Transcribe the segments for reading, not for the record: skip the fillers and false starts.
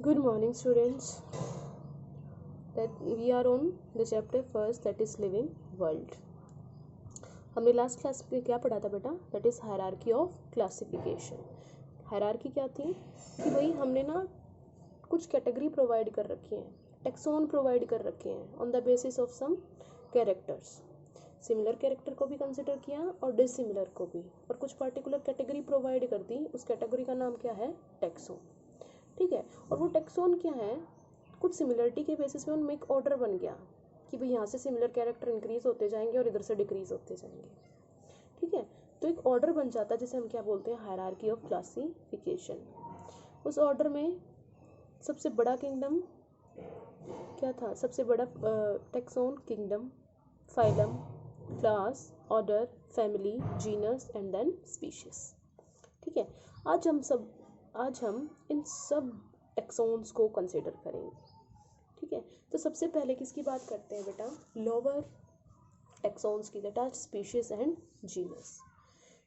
Good morning, students. That we are on the chapter first, that is living world. हमने last class में क्या पढ़ा था बेटा? That is hierarchy of classification. Hierarchy क्या थी कि भाई हमने ना कुछ कैटेगरी प्रोवाइड कर रखी हैं, टेक्सोन प्रोवाइड कर रखे हैं on the basis of some characters. Similar character को भी कंसिडर किया और डिसिमिलर को भी, और कुछ पर्टिकुलर कैटेगरी प्रोवाइड कर दी. उस कैटेगरी का नाम क्या है? टेक्सोन. ठीक है. और वो टेक्सोन क्या है? कुछ सिमिलरिटी के बेसिस पे उनमें एक ऑर्डर बन गया कि भाई यहाँ से सिमिलर कैरेक्टर इंक्रीज होते जाएंगे और इधर से डिक्रीज होते जाएंगे. ठीक है. तो एक ऑर्डर बन जाता है जिसे हम क्या बोलते हैं? Hierarchy of classification. उस ऑर्डर में सबसे बड़ा किंगडम क्या था? सबसे बड़ा taxon, kingdom, phylum, class, order, family, genus and then species. ठीक है. आज हम इन सब टेक्सोन्स को कंसिडर करेंगे. ठीक है. तो सबसे पहले किसकी बात करते हैं बेटा? लोअर टेक्सोन्स की, that are species and genus.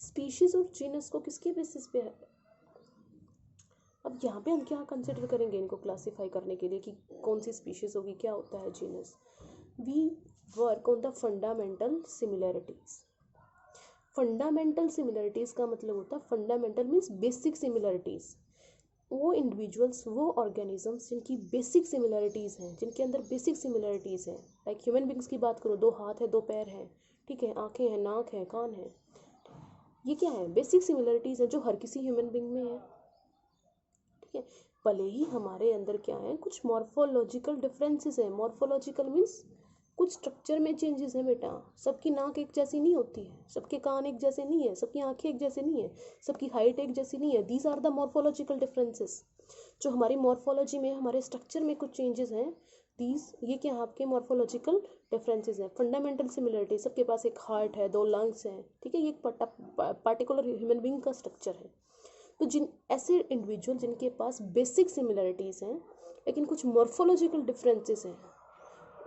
Species और जीनस को किसके बेसिस पे है? अब यहाँ पे हम क्या कंसिडर करेंगे इनको क्लासीफाई करने के लिए कि कौन सी स्पीशीज होगी, क्या होता है genus? We work on the fundamental similarities. Fundamental similarities का मतलब होता है, फंडामेंटल मीन्स बेसिक सिमिलरिटीज़. वो इंडिविजुअल्स, वो ऑर्गेनिजम्स जिनकी बेसिक सिमिलरिटीज़ हैं, जिनके अंदर बेसिक सिमिलरिटीज़ हैं. लाइक ह्यूमन बींग्स की बात करो, 2 हाथ है, 2 पैर हैं. ठीक है. आँखें हैं, नाक है, कान है. ये क्या है? बेसिक सिमिलरिटीज़ है जो हर किसी ह्यूमन बींग में है. ठीक है. भले ही हमारे अंदर क्या है, कुछ मॉर्फोलॉजिकल डिफरेंसेस है. मॉर्फोलॉजिकल मीन्स कुछ स्ट्रक्चर में चेंजेस है बेटा. सबकी नाक एक जैसी नहीं होती है, सबके कान एक जैसे नहीं है, सबकी आंखें एक जैसे नहीं है, सबकी हाइट एक जैसी नहीं है. These are the morphological differences. जो हमारी मॉर्फोलॉजी में, हमारे स्ट्रक्चर में कुछ चेंजेस हैं, ये क्या आपके मॉर्फोलॉजिकल डिफरेंसेस हैं. फंडामेंटल सिमिलरिटी, सबके पास एक हार्ट है, 2 लंग्स हैं. ठीक है. ये एक पार्टिकुलर ह्यूमन बींग का स्ट्रक्चर है. तो जिन ऐसे इंडिविजुअल जिनके पास बेसिक सिमिलरिटीज़ हैं लेकिन कुछ मॉर्फोलॉजिकल डिफरेंसेस हैं,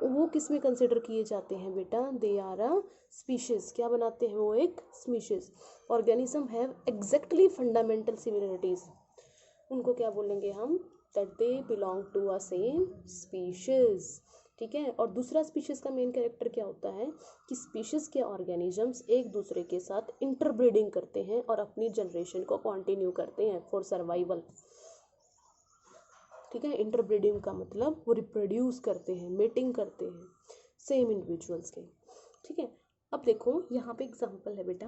वो किस में कंसिडर किए जाते हैं बेटा? They are a species. क्या बनाते हैं वो? एक species. Organism have exactly fundamental similarities. उनको क्या बोलेंगे हम? That they belong to a same species. ठीक है. और दूसरा स्पीशीज का मेन कैरेक्टर क्या होता है कि स्पीशीज के ऑर्गेनिजम्स एक दूसरे के साथ इंटरब्रीडिंग करते हैं और अपनी जनरेशन को कंटिन्यू करते हैं फॉर सर्वाइवल. ठीक है. इंटरब्रीडिंग का मतलब वो रिप्रोड्यूस करते हैं, मेटिंग करते हैं सेम इंडिविजुअल्स के. ठीक है. अब देखो यहाँ पे एग्जांपल है बेटा,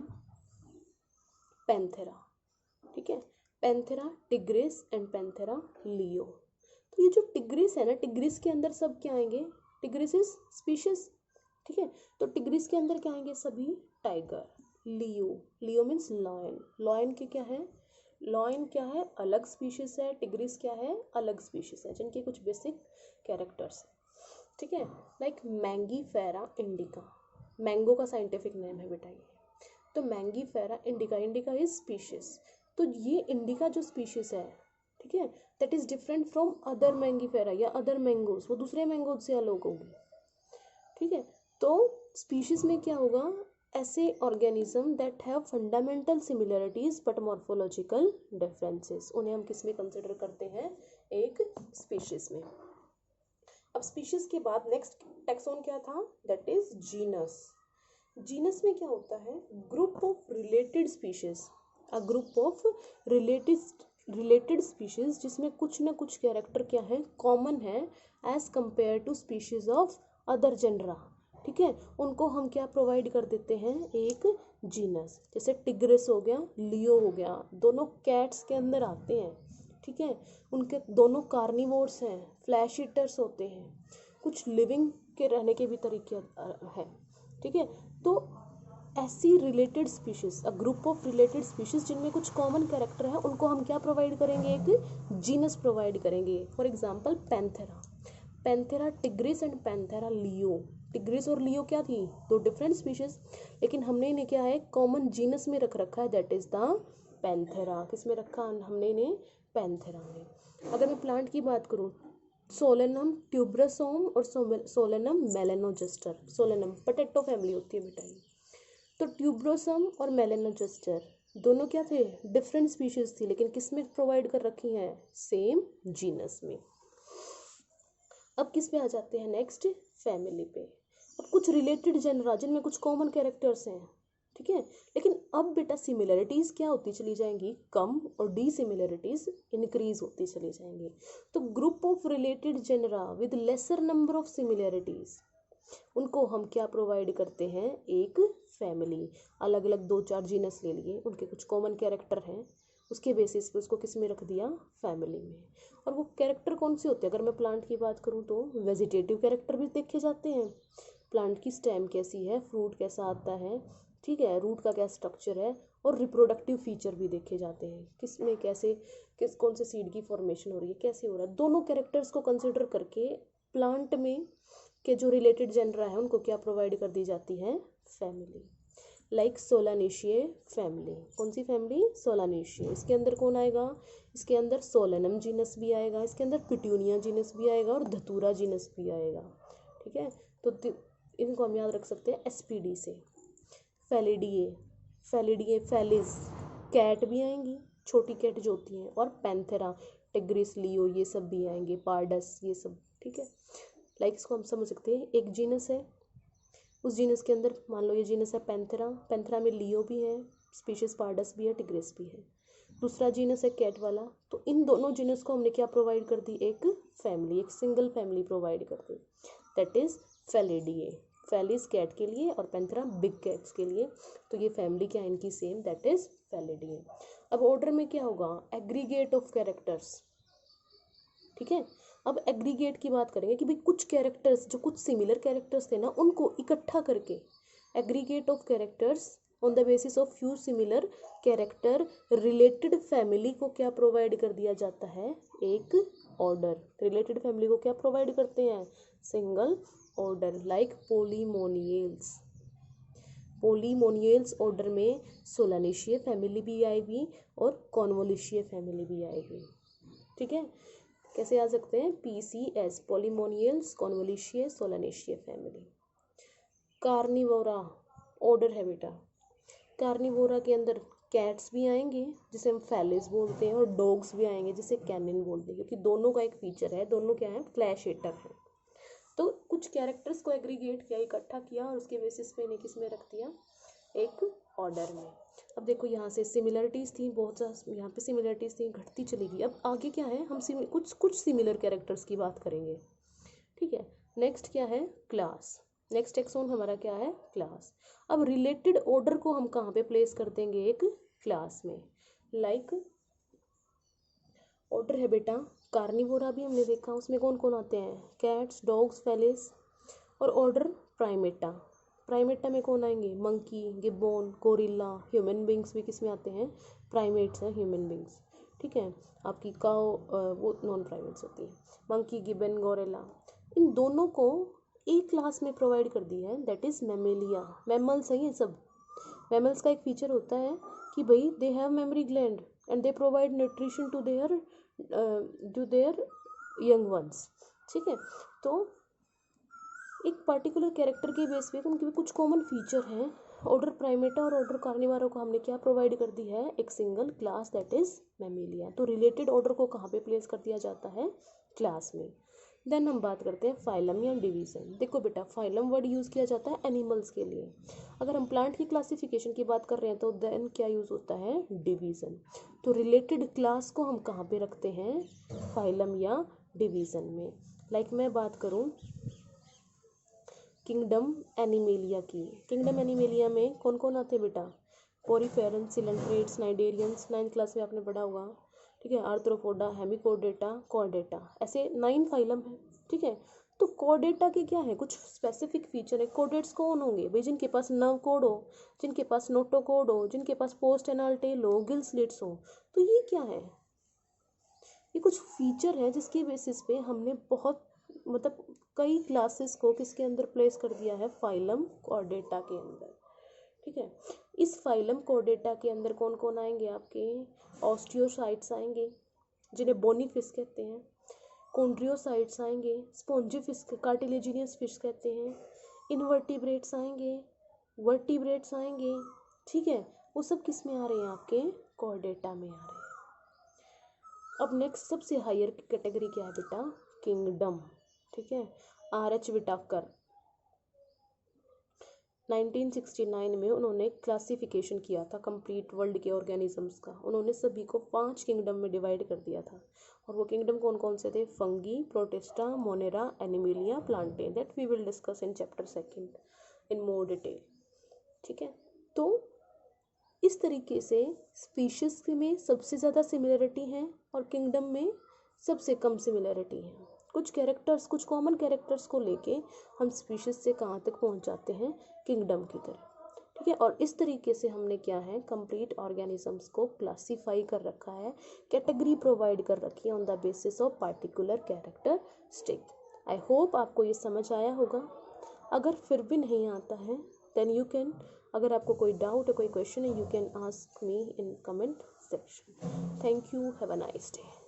पैंथेरा. ठीक है. Panthera tigris and Panthera leo. तो ये जो टिग्रिस है ना, टिग्रिस के अंदर सब क्या आएंगे? Tigris is species. ठीक है. तो टिग्रिस के अंदर क्या आएंगे? सभी टाइगर. लियो मीन्स लॉयन. लॉयन के क्या है? लॉयन क्या है? अलग स्पीशीज है. टिग्रिस क्या है? अलग स्पीशीज है, जिनके कुछ बेसिक कैरेक्टर्स है. ठीक है. Like Mangifera indica. मैंगो का साइंटिफिक नेम है बेटा ये. तो Mangifera indica, indica is species. तो ये इंडिका जो स्पीशीज है, ठीक है, that is different from other Mangifera या अदर मैंगोज. वो दूसरे मैंगोज से अलग होगी. ठीक है. तो स्पीशीज में क्या होगा? ऐसे organism that have fundamental similarities but morphological differences, उन्हें हम किस में कंसिडर करते हैं? एक स्पीशीज में. अब स्पीशीज के बाद नेक्स्ट टेक्सोन क्या था? That is genus. जीनस में क्या होता है? Group of related species. A group of related species जिसमें कुछ ना कुछ कैरेक्टर क्या है? कॉमन है as compare to species of other genera. ठीक है. उनको हम क्या प्रोवाइड कर देते हैं? एक जीनस. जैसे टिग्रिस हो गया, लियो हो गया, दोनों कैट्स के अंदर आते हैं. ठीक है. उनके दोनों कार्निवोर्स हैं, फ्लैश ईटर्स होते हैं. कुछ लिविंग के रहने के भी तरीके हैं. ठीक है. तो ऐसी related species, a group of related species जिनमें कुछ कॉमन कैरेक्टर है, उनको हम क्या प्रोवाइड करेंगे? एक जीनस प्रोवाइड करेंगे. For example Panthera. Panthera tigris and Panthera leo. Tigris और लियो क्या थी? 2 डिफरेंट स्पीशीज, लेकिन हमने इन्हें क्या है? कॉमन जीनस में रख रखा है, दैट इज द पैंथेरा. किस में रखा हमने इन्हें? पैंथेरा में. अगर मैं प्लांट की बात करूँ, सोलेनम ट्यूबरसोम और सोलेनम मेलेनोजस्टर. सोलेनम पोटैटो फैमिली होती है बेटा ये. तो ट्यूबरोसम और मेलेनोजस्टर दोनों क्या थे, डिफरेंट स्पीशीज थी, लेकिन किस में प्रोवाइड कर रखी हैं, सेम जीनस में। अब किस पे आ जाते हैं, नेक्स्ट फैमिली पे। अब कुछ रिलेटेड जनरा जिनमें कुछ कॉमन कैरेक्टर्स हैं, ठीक है, लेकिन अब बेटा सिमिलरिटीज क्या होती चली जाएंगी, कम, और डिसिमिलरिटीज इंक्रीज होती चली जाएंगी। तो group of related genera with lesser number of similarities, उनको हम क्या प्रोवाइड करते हैं, एक फैमिली। अलग अलग 2-4 जीनस ले लिए, उनके कुछ कॉमन कैरेक्टर हैं, उसके बेसिस पे उसको किस में रख दिया, फैमिली में। और वो कैरेक्टर कौन से होते हैं, अगर मैं प्लांट की बात करूँ तो वेजिटेटिव कैरेक्टर भी देखे जाते हैं, प्लांट की स्टेम कैसी है, फ्रूट कैसा आता है, ठीक है, रूट का क्या स्ट्रक्चर है, और रिप्रोडक्टिव फीचर भी देखे जाते हैं, किस में कैसे, किस कौन से सीड की फॉर्मेशन हो रही है, कैसे हो रहा है। दोनों कैरेक्टर्स को कंसिडर करके प्लांट में के जो रिलेटेड जनरा है उनको क्या प्रोवाइड कर दी जाती है, फैमिली। लाइक सोलानेशिए फैमिली, कौन सी फैमिली, सोलानेशिए। इसके अंदर कौन आएगा, इसके अंदर सोलेनम जीनस भी आएगा, इसके अंदर पिट्यूनिया जीनस भी आएगा, और धतूरा जीनस भी आएगा, ठीक है। तो इनको हम याद रख सकते हैं एसपीडी से। फैलिडिए, फैलिडिए फैलिस, कैट भी आएंगी, छोटी कैट जो होती हैं, और पैंथेरा, टिग्रिस, लियो, ये सब भी आएंगे, पार्डस, ये सब, ठीक है। लाइक इसको हम समझ सकते हैं, एक जीनस है, उस जीनस के अंदर मान लो ये जीनस है पैंथेरा, पैंथेरा में लियो भी है, स्पीशीज पार्डस भी है, टिग्रिस भी है। दूसरा जीनस है कैट वाला, तो इन दोनों जीनस को हमने क्या प्रोवाइड कर दी, एक फैमिली, एक सिंगल फैमिली प्रोवाइड कर दी, दैट इज फैलिडिए। फैलिस कैट के लिए और पैंथेरा बिग कैट्स के लिए, तो ये फैमिली क्या है इनकी, सेम, दैट इज फैलिडिए। अब ऑर्डर में क्या होगा, एग्रीगेट ऑफ कैरेक्टर्स, ठीक है। अब एग्रीगेट की बात करेंगे कि भाई कुछ कैरेक्टर्स, जो कुछ सिमिलर कैरेक्टर्स थे ना, उनको इकट्ठा करके, aggregate of characters on the basis of few similar character related family को क्या प्रोवाइड कर दिया जाता है, एक ऑर्डर। रिलेटेड फैमिली को क्या प्रोवाइड करते हैं, सिंगल ऑर्डर, लाइक पोलीमोनियल्स। पोलीमोनियल्स ऑर्डर में सोलानेशिए फैमिली भी आएगी और कॉन्वोल्यूशिए फैमिली भी आएगी, ठीक है। कैसे आ सकते हैं, PCS, Polemoniales, Convolvulaceae, Solanaceae family. Carnivora order है बेटा, कार्निवोरा के अंदर कैट्स भी आएंगे जिसे हम फैलिस बोलते हैं, और डॉग्स भी आएंगे जिसे कैनिन बोलते हैं, क्योंकि दोनों का एक फीचर है, दोनों क्या है, फ्लैश ईटर है। तो कुछ कैरेक्टर्स को एग्रीगेट किया, इकट्ठा किया, और उसके बेसिस पे इन्हें किस में रख दिया, एक ऑर्डर में। अब देखो यहाँ से सिमिलरिटीज़ थी बहुत सा, यहाँ पे सिमिलरिटीज़ थी, घटती चली गई। अब आगे क्या है, हम कुछ सिमिलर कैरेक्टर्स की बात करेंगे, ठीक है। नेक्स्ट क्या है, क्लास। नेक्स्ट एक्सोन हमारा क्या है, क्लास। अब रिलेटेड ऑर्डर को हम कहाँ पे प्लेस कर देंगे, एक क्लास में। लाइक ऑर्डर है बेटा, कार्निवोरा भी हमने देखा, उसमें कौन कौन आते हैं, कैट्स, डॉग्स, फैलिस, और ऑर्डर प्राइमेटा। प्राइमेटा में कौन आएंगे, मंकी, गिब्बॉन, गोरिल्ला, ह्यूमन बींग्स भी किस में आते हैं, प्राइमेट्स हैं ह्यूमन बींग्स, ठीक है। आपकी काउ वो नॉन प्राइमेट्स होती है, मंकी, गिबन, गोरिल्ला, इन दोनों को एक क्लास में प्रोवाइड कर दी है, दैट इज मैमेलिया। मैमल्स हैं ये सब। मैमल्स का एक फीचर होता है कि भाई they have memory gland and they provide nutrition to their young ones, ठीक है। तो एक पर्टिकुलर कैरेक्टर के बेस पे उनके भी कुछ कॉमन फीचर हैं। ऑर्डर प्राइमेटा और ऑर्डर कार्निवारा को हमने क्या प्रोवाइड कर दी है, एक single class, that is Mammalia. तो रिलेटेड ऑर्डर को कहाँ पे प्लेस कर दिया जाता है, क्लास में। देन हम बात करते हैं फाइलम या डिवीज़न। देखो बेटा, फाइलम वर्ड यूज़ किया जाता है एनिमल्स के लिए। अगर हम प्लांट की क्लासिफिकेशन की बात कर रहे हैं तो देन क्या यूज़ होता है, डिवीज़न। तो रिलेटेड क्लास को हम कहाँ पे रखते हैं, फाइलम या डिवीज़न में। लाइक मैं बात करूँ किंगडम एनिमेलिया की, किंगडम एनिमेलिया में कौन कौन आते हैं बेटा, पोरीफेरन, सिलेंट्रेट्स, नाइडेरियंस, 9th क्लास में आपने पढ़ा होगा, ठीक है। आर्थ्रोपोडा, हेमिकोडेटा, कॉर्डेटा, ऐसे 9 फाइलम है, ठीक है। तो कॉर्डेटा के क्या है, कुछ स्पेसिफिक फीचर है। कॉर्डेट्स कौन होंगे भाई, जिनके पास नर्व कोड हो, जिनके पास नोटोकोड हो, जिनके पास पोस्ट एनाल टेल हो, गिल स्लिट्स हो। तो ये क्या है, ये कुछ फीचर है जिसके बेसिस पे हमने बहुत मतलब कई क्लासेस को किसके अंदर प्लेस कर दिया है, फाइलम कॉर्डेटा के अंदर, ठीक है। इस फाइलम कॉर्डेटा के अंदर कौन कौन आएंगे, आपके ऑस्टियोसाइट्स आएंगे जिन्हें बोनी फिश कहते हैं, कॉन्ड्रियोसाइट्स आएंगे, स्पॉन्जी फिश, कार्टिलेजिनियस फिश कहते हैं, इनवर्टिब्रेट्स आएंगे, वर्टिब्रेट्स आएंगे, ठीक है। वो सब किस में आ रहे हैं, आपके कोर्डेटा में आ रहे हैं। अब नेक्स्ट सबसे हायर कैटेगरी क्या है बेटा, किंगडम। ठीक है, R.H. विटाकर 1969 में उन्होंने क्लासिफिकेशन किया था कंप्लीट वर्ल्ड के ऑर्गेनिजम्स का। उन्होंने सभी को 5 किंगडम में डिवाइड कर दिया था, और वो किंगडम कौन कौन से थे, fungi, protista, monera, animalia, plantae, that we will discuss in chapter 2 in more detail. ठीक है, तो इस तरीके से स्पीशीज में सबसे ज़्यादा सिमिलरिटी है और किंगडम में सबसे कम सिमिलरिटी है। कुछ कैरेक्टर्स, कुछ कॉमन कैरेक्टर्स को लेके हम स्पीशीज से कहाँ तक पहुँच जाते हैं, किंगडम की तरह। ठीक है, और इस तरीके से हमने क्या है, कंप्लीट ऑर्गेनिजम्स को क्लासीफाई कर रखा है, कैटेगरी प्रोवाइड कर रखी है on the basis of particular characteristic. I hope आपको ये समझ आया होगा। अगर फिर भी नहीं आता है देन यू कैन, अगर आपको कोई डाउट है, कोई क्वेश्चन है, you can ask me in comment section. Thank you, have a nice day.